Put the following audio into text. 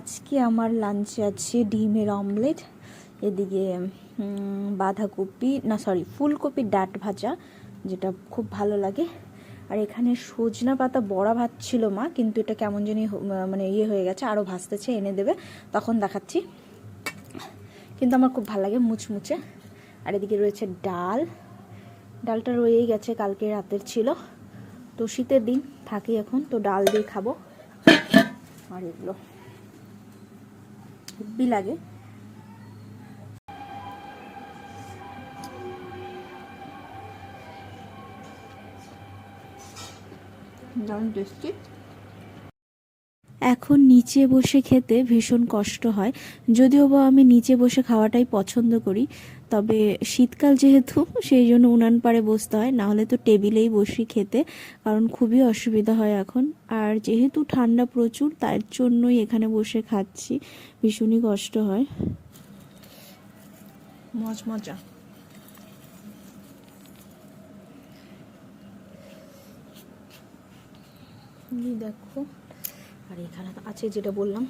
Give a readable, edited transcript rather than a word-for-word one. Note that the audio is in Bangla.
আজকে আমার লাঞ্চে আছে ডিমের অমলেট, এদিকে বাঁধাকপি না সরি ফুলকপির ডাঁট ভাজা, যেটা খুব ভালো লাগে। আর এখানে সজনা পাতা বড়া ভাজছিল মা, কিন্তু এটা কেমন জানি মানে ইয়ে হয়ে গেছে, আরও ভাজতেছে, এনে দেবে তখন দেখাচ্ছি। কিন্তু আমার খুব ভালো লাগে মুচমুচে। আর এদিকে রয়েছে ডাল, ডালটা রয়েই গেছে, কালকে রাতের ছিল, তো শীতের দিন থাকি এখন, তো ডাল দিয়ে খাবো। আর এগুলো হেব্বি লাগে। দারুণ টেস্টি। এখন নিচে বসে খেতে ভীষণ কষ্ট হয়, যদিও বা আমি নিচে বসে খাওয়াটাই পছন্দ করি, তবে শীতকাল যেহেতু সেই জন্য উনান পাড়ে বসতে হয়, না হলে তো টেবিলেই বসি খেতে, কারণ খুবই অসুবিধা হয় এখন। আর যেহেতু ঠান্ডা প্রচুর, তার জন্যই এখানে বসে খাচ্ছি, ভীষণই কষ্ট হয়। মজা দেখো। আর এখানে আছে যেটা বললাম